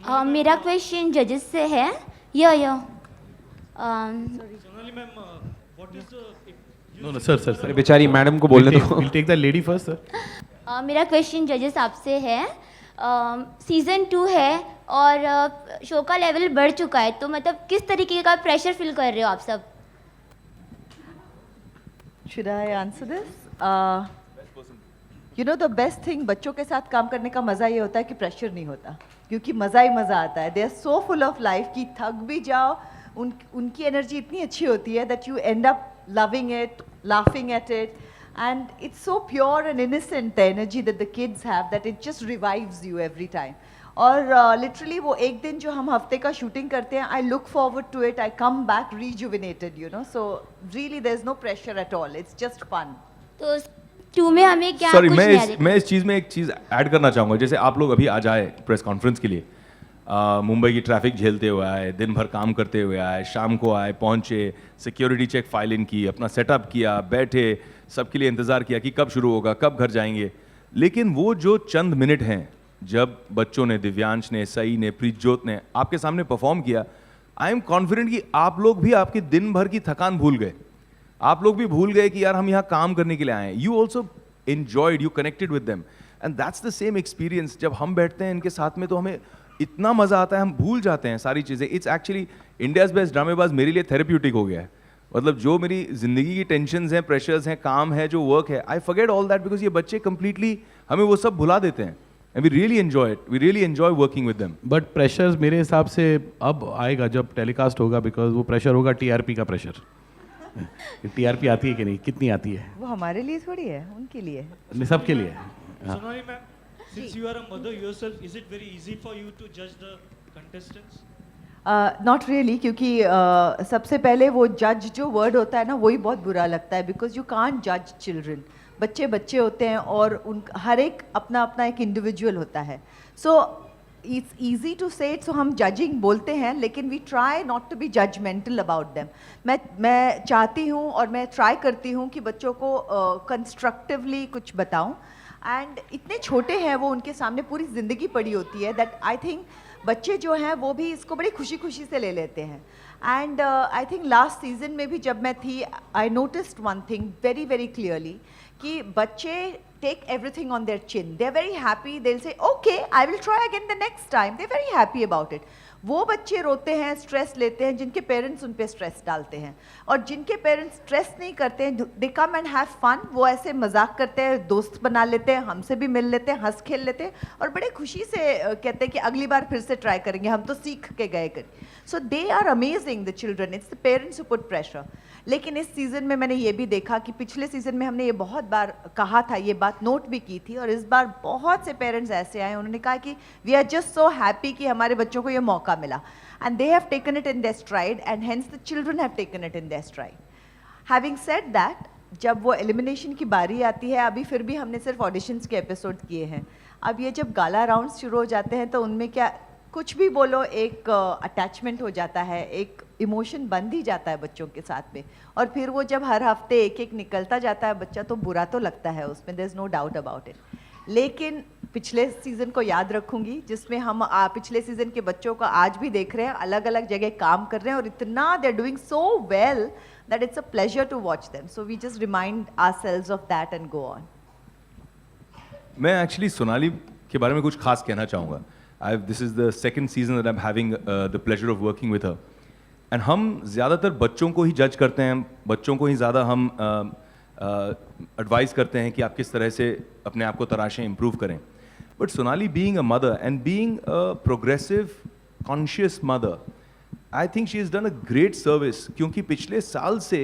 मेरा क्वेश्चन जजेस से है। Yo Sonali ma'am, what is the no no sir sir अरे सर बेचारी मैडम को बोलने दो। Will take the lady first sir. मेरा क्वेश्चन जजेस आपसे है। सीज़न 2 है और शो का लेवल बढ़ चुका है, तो मतलब किस तरीके का प्रेशर फील कर रहे हो आप सब? Should I answer this? You know the best thing बच्चों के साथ काम करने का मज़ा ये होता है कि प्रेशर नहीं होता, क्योंकि मज़ा ही मज़ा आता है। They are so full of life कि थक भी जाओ, उनकी एनर्जी इतनी अच्छी होती है that you end up loving it, laughing at it, and it's so pure and innocent the energy that the kids have that it just revives you every time. और लिटरली वो एक दिन जो हम हफ्ते का शूटिंग करते हैं, I look forward to it, I come back rejuvenated, you know, so really there is no pressure at all, it's just fun. तो 2 में हमें क्या सॉरी, कुछ मैं नया इस देखा? मैं इस चीज़ में एक चीज़ ऐड करना चाहूँगा। जैसे आप लोग अभी आ जाए प्रेस कॉन्फ्रेंस के लिए, मुंबई की ट्रैफिक झेलते हुए आए, दिन भर काम करते हुए आए, शाम को आए, पहुँचे, सिक्योरिटी चेक फाइल इन की, अपना सेटअप किया, बैठे, सबके लिए इंतज़ार किया कि कब शुरू होगा, कब घर जाएंगे। लेकिन वो जो चंद मिनट हैं जब बच्चों ने, दिव्यांश ने, सई ने, प्रीतजोत ने आपके सामने परफॉर्म किया, आई एम कॉन्फिडेंट कि आप लोग भी आपकी दिन भर की थकान भूल गए। आप लोग भी भूल गए कि यार हम यहाँ काम करने के लिए आए हैं। You also enjoyed, you connected with them, and that's the same experience। जब हम बैठते हैं इनके साथ में तो हमें इतना मज़ा आता है, हम भूल जाते हैं सारी चीज़ें। इट्स एक्चुअली इंडियाज़ बेस्ट ड्रामेबाज मेरे लिए थेरेप्यूटिक हो गया है। मतलब जो मेरी ज़िंदगी की टेंशन्स हैं, प्रेशर्स हैं, काम है, जो वर्क है, I forget all that because ये बच्चे कंप्लीटली हमें वो सब भुला देते हैं। And we really enjoy it, we really enjoy working with them. But pressure मेरे हिसाब से अब आएगा जब टेलीकास्ट होगा, बिकॉज वो प्रेशर होगा टीआरपी का प्रेशर। टीआरपी आती है कि नहीं, कितनी आती है? वो हमारे लिए थोड़ी है, उनके लिए है। नहीं, सबके लिए। हाँ। Sonali ma'am, since you are a mother yourself, is it very easy for you to judge the contestants? Not really, क्योंकि सबसे पहले वो जज जो वर्ड होता है ना, वही बहुत बुरा लगता है, बिकॉज यू कांट जज चिल्ड्रन। बच्चे बच्चे होते हैं और उन हर एक अपना अपना एक इंडिविजुअल होता है। So it's easy to say it, so हम जजिंग बोलते हैं, लेकिन we try not to be judgmental about them. मैं चाहती हूँ और मैं ट्राई करती हूँ कि बच्चों को कंस्ट्रक्टिवली कुछ बताऊँ, एंड इतने छोटे हैं वो, उनके सामने पूरी ज़िंदगी पड़ी होती है, दैट आई थिंक बच्चे जो हैं वो भी इसको बड़ी खुशी खुशी से ले लेते हैं। And I think last season में भी जब मैं थी, I noticed one thing very very clearly कि बच्चे take everything on their chin. They're very happy. They'll say, okay, I will try again the next time. They're very happy about it. वो बच्चे रोते हैं, स्ट्रेस लेते हैं जिनके parents उन पे स्ट्रेस डालते हैं, और जिनके पेरेंट्स स्ट्रेस नहीं करते हैं, दे कम एंड हैव फन। वो ऐसे मजाक करते हैं, दोस्त बना लेते हैं, हमसे भी मिल लेते हैं, हंस खेल लेते हैं, और बड़े खुशी से कहते हैं कि अगली बार फिर से ट्राई करेंगे, हम तो सीख के गए करें। So they are amazing the children, it's the parents who put pressure. लेकिन इस सीज़न में मैंने ये भी देखा कि पिछले सीज़न में हमने ये बहुत बार कहा था, ये बात नोट भी की थी, और इस बार बहुत से पेरेंट्स ऐसे आए, उन्होंने कहा कि we are just so happy कि हमारे बच्चों को ये मौका मिला, and they have taken it in their stride, and hence the children have taken it in their stride. Having said that, जब वो एलिमिनेशन की बारी आती है, अभी फिर भी हमने सिर्फ ऑडिशंस के एपिसोड किए हैं, अब ये जब गाला राउंड्स शुरू हो जाते हैं तो उनमें क्या कुछ भी बोलो, एक अटैचमेंट हो जाता है, एक इमोशन बंध ही जाता है बच्चों के साथ में, और फिर वो जब हर हफ्ते एक एक निकलता जाता है बच्चा, तो बुरा तो लगता है उसमें, there is no doubt about it. लेकिन पिछले सीज़न को याद रखूंगी, जिसमें हम पिछले सीज़न के बच्चों को आज भी देख रहे हैं, अलग अलग जगह काम कर रहे हैं, और इतना they are doing so well that it's a pleasure to watch them. So we just remind ourselves of that and go on. मैं एक्चुअली सोनाली के बारे में कुछ खास कहना चाहूँगा। This is the second season that I'm having the pleasure of working with her. And हम ज़्यादातर बच्चों को ही जज करते हैं, बच्चों को ही ज़्यादा हम एडवाइस करते हैं कि आप किस तरह से अपने आप को तराशें, इम्प्रूव करें। But Sonali being a mother and being a progressive conscious mother, I think she is done a great service, क्योंकि पिछले साल से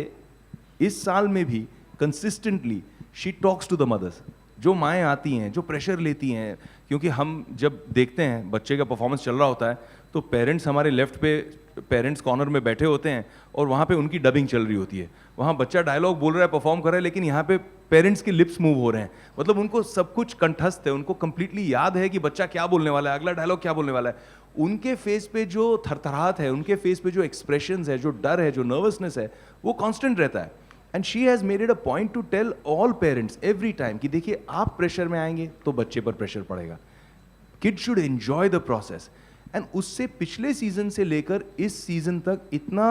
इस साल में भी consistently she talks to the mothers. जो माएँ आती हैं, जो प्रेशर लेती हैं, क्योंकि हम जब देखते हैं बच्चे का परफॉर्मेंस चल रहा होता है तो पेरेंट्स हमारे लेफ्ट पे पेरेंट्स कॉर्नर में बैठे होते हैं, और वहाँ पे उनकी डबिंग चल रही होती है। वहाँ बच्चा डायलॉग बोल रहा है, परफॉर्म कर रहा है, लेकिन यहाँ पे पेरेंट्स के लिप्स मूव हो रहे हैं। मतलब उनको सब कुछ कंठस्थ है, उनको कंप्लीटली याद है कि बच्चा क्या बोलने वाला है, अगला डायलॉग क्या बोलने वाला है। उनके फेस पे जो थरथराहट है, उनके फेस पे जो एक्सप्रेशंस है, जो डर है, जो नर्वसनेस है, वो कांस्टेंट रहता है। And she has made it a point to tell all parents every time कि देखिए, आप प्रेशर में आएंगे तो बच्चे पर प्रेशर पड़ेगा। Kid should enjoy the process, and उससे पिछले सीजन से लेकर इस सीजन तक इतना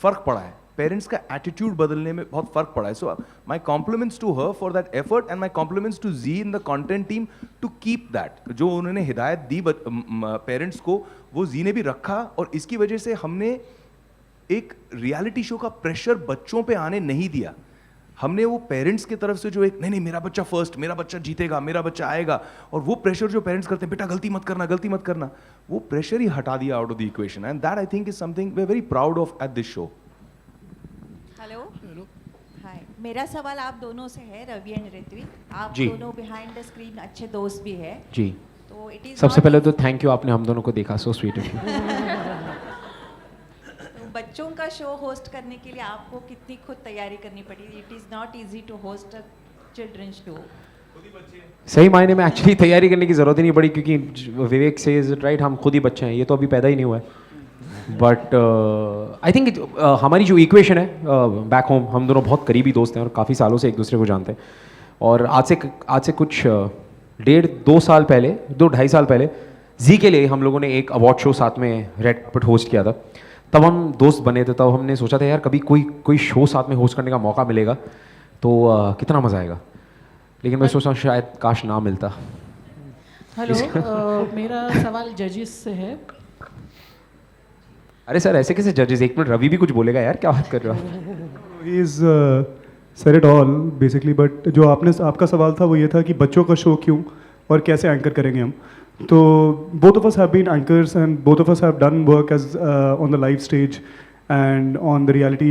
फर्क पड़ा है, पेरेंट्स का एटीट्यूड बदलने में बहुत फर्क पड़ा है. So my compliments to her for that effort and my compliments to Zee in the content team to keep that. जो उन्होंने हिदायत दी पेरेंट्स को, वो जी ने भी रखा, और इसकी वजह से हमने एक रियलिटी शो का प्रेशर बच्चों पे आने नहीं दिया. हमने वो पेरेंट्स की तरफ से जो एक नहीं मेरा बच्चा फर्स्ट, मेरा बच्चा जीतेगा, मेरा बच्चा आएगा, और वो प्रेशर जो पेरेंट्स करते हैं, बेटा गलती मत करना, गलती मत करना, वो प्रेशर ही हटा दिया out of the equation. And that I think is something we are very proud of at this show. Hello hi, मेरा सवाल आप दोनों से है, रवि एंड ऋत्विक. आप जी। दोनों बिहाइंड द स्क्रीन अच्छे दोस्त भी है, जी. तो इट इज सबसे पहले तो थैंक यू, आपने हम दोनों को देखा, सो स्वीट ऑफ यू. बच्चों का शो होस्ट करने के लिए आपको कितनी खुद तैयारी करनी पड़ी? It is not easy to host a children show. सही मायने में एक्चुअली तैयारी करने की ज़रूरत ही नहीं पड़ी, क्योंकि विवेक से इज राइट, हम खुद ही बच्चे हैं, ये तो अभी पैदा ही नहीं हुआ है. बट आई थिंक हमारी जो इक्वेशन है बैक होम, हम दोनों बहुत करीबी दोस्त हैं और काफ़ी सालों से एक दूसरे को जानते हैं. और आज से कुछ 1.5-2 साल पहले, 2-2.5 साल पहले जी के लिए हम लोगों ने एक अवार्ड शो साथ में रेड कार्पेट होस्ट किया था. तब हम दोस्त बने थे, तब हमने सोचा था यार कभी कोई शो साथ में होस्ट करने का मौका मिलेगा तो कितना मज़ा आएगा. लेकिन मैं सोचा शायद काश ना मिलता. हेलो, मेरा सवाल जजेस से है. अरे सर ऐसे कैसे जजेस, एक मिनट, रवि भी कुछ बोलेगा यार, क्या बात कर रहे हो. He is said it all basically. But जो आपका सवाल था वो ये था कि बच्चों का शो क्यों और कैसे एंकर करेंगे हम. तो both of us have been anchors and both of us have done work as on the live stage and on the reality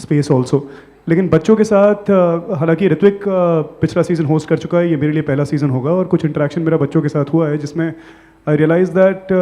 space also. लेकिन बच्चों के साथ हालांकि ऋत्विक पिछला सीज़न होस्ट कर चुका है, ये मेरे लिए पहला सीज़न होगा, और कुछ इंटरेक्शन मेरा बच्चों के साथ हुआ है जिसमें आई रियलाइज दैट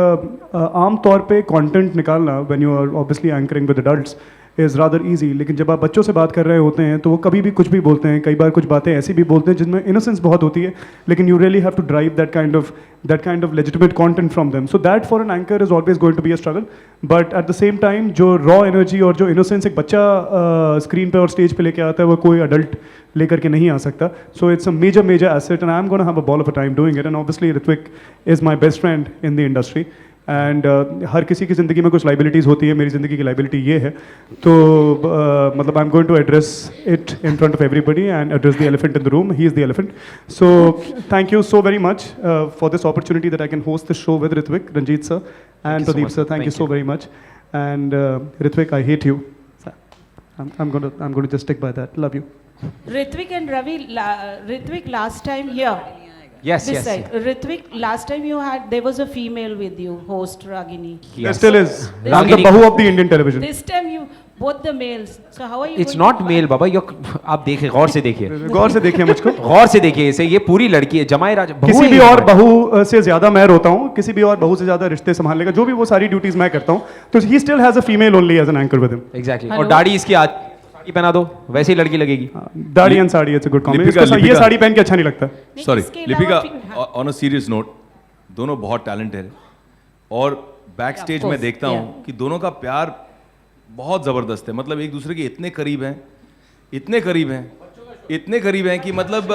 आम तौर पे कंटेंट निकालना when you are obviously anchoring with adults is rather easy. लेकिन जब आप बच्चों से बात कर रहे होते हैं तो वो कभी भी कुछ भी बोलते हैं, कई बार कुछ बातें ऐसी भी बोलते हैं जिनमें इनोसेंस बहुत होती है, लेकिन you really have to drive that kind of legitimate content from them. So that for an anchor is always going to be a struggle. But at the same time जो रॉ एनर्जी और जो innocence एक बच्चा screen पे और stage पे लेके आता है, वो कोई अडल्ट लेकर के नहीं आ सकता. So it's a major asset and I am gonna have a ball of a time doing it. And obviously Hrithik is my best friend in the industry. And हर किसी की ज़िंदगी में कुछ लाइबिलिटीज़ होती है, मेरी ज़िंदगी की लाइबिलिटी ये है. तो मतलब I am going to address it in front of everybody and address the elephant in the room. He is the elephant. So thank you so very much for this opportunity that I can host this show with Ritwik, Ranjeet sir and Pradeep sir. Thank you so very much. And Ritwik, I hate you. I'm going to just stick by that. Love you. Ritvik and Ravi, Ritvik last time here. Yes, This yes, side. Ritvik, last time you had, there was a female with you, host Ragini. There still is. I'm the Ragini. Bahu of the Indian television. This time you, both the males. So how are you? It's going not to- मेल बाबा, आप देखिए, गौर से देखिए, गौर से देखिए मुझको. गौर से देखिए इसे, ये पूरी लड़की है, जमाई राजा बहू किसी है भी ये और जमाई। बहू से ज्यादा मैं रोता हूँ, किसी भी और बहू से ज्यादा रिश्ते संभालने का, जो भी वो सारी ड्यूटीज मैं करता हूँ. तो he still has a female only as an anchor with him. Exactly. और Hello? दाढ़ी इसकी आज साड़ी पहना दो, वैसे ही लड़की लगेगी. दाढ़ी and sari, it's a good combination. Lipika- ये साड़ी पहन के अच्छा नहीं लगता. नहीं, सॉरी इसके अलावा लिपिका, फिर- ऑन अ सीरियस नोट, दोनों बहुत टैलेंटेड है, और बैक स्टेज of में course, देखता हूँ कि दोनों का प्यार बहुत ज़बरदस्त है. मतलब एक दूसरे के इतने करीब हैं, इतने करीब हैं, इतने करीब हैं कि मतलब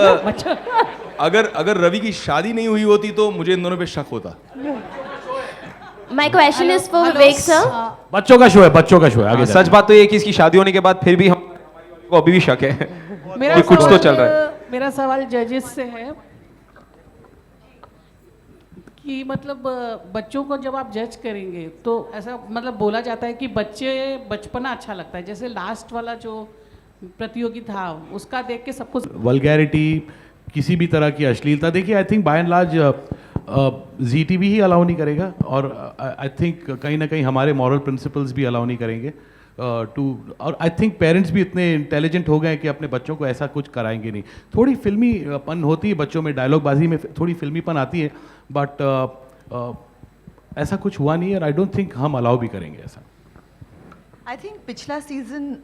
अगर रवि की शादी नहीं हुई होती तो मुझे इन दोनों पे शक होता. My question is for Hello, Vivek sir. बच्चों का शो है, बच्चों का शो है. आगे सच बात तो ये है कि इसकी शादी होने के बाद फिर भी हम को अभी भी शक है. मेरा कि कुछ तो सवाल, चल रहा है. मेरा सवाल जजेस से है कि मतलब बच्चों को जब आप जज करेंगे तो ऐसा मतलब बोला जाता है कि बच्चे बचपना अच्छा लगता है. जैसे लास्ट वाला जो प्रतियोगी था उसका देख के सबको वल्गैरिटी, किसी भी तरह की अश्लीलता, देखिए I think by and large G T V he allow नहीं करेगा, और आई थिंक कहीं ना कहीं हमारे मॉरल प्रिंसिपल्स भी अलाउ नहीं करेंगे टू. और आई थिंक पेरेंट्स भी इतने इंटेलिजेंट हो गए कि अपने बच्चों को ऐसा कुछ कराएंगे नहीं. थोड़ी फिल्मीपन होती है बच्चों में, डायलॉगबाजी में थोड़ी फिल्मीपन आती है, बट ऐसा कुछ हुआ नहीं है, और आई डोंट थिंक हम अलाउ भी करेंगे ऐसा. आई थिंक पिछला सीज़न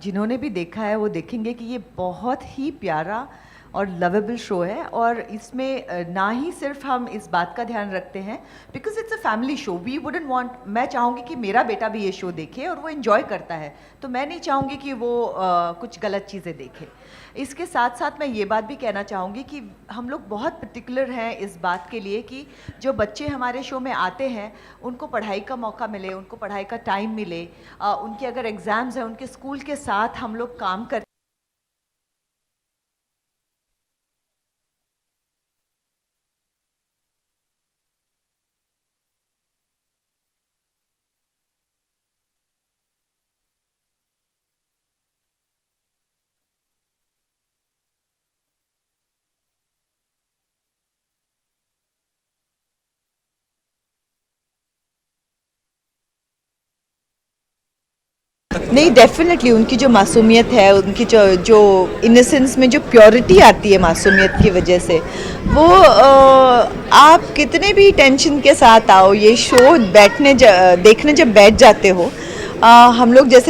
जिन्होंने भी देखा है वो देखेंगे कि ये बहुत ही प्यारा और लवेबल शो है, और इसमें ना ही सिर्फ हम इस बात का ध्यान रखते हैं because it's a family show, we wouldn't want, मैं चाहूँगी कि मेरा बेटा भी ये शो देखे और वो एंजॉय करता है, तो मैं नहीं चाहूँगी कि वो कुछ गलत चीज़ें देखे। इसके साथ साथ मैं ये बात भी कहना चाहूँगी कि हम लोग बहुत पर्टिकुलर हैं इस बात के लिए कि जो बच्चे हमारे शो में आते हैं उनको पढ़ाई का मौका मिले, उनको पढ़ाई का टाइम मिले, उनके अगर एग्ज़ाम्स हैं उनके स्कूल के साथ हम लोग काम करते नहीं, डेफिनेटली उनकी जो मासूमियत है, उनकी जो इनोसेंस में जो प्योरिटी आती है मासूमियत की वजह से, वो आप कितने भी टेंशन के साथ आओ, ये शो देखने जब बैठ जाते हो, हम लोग जैसे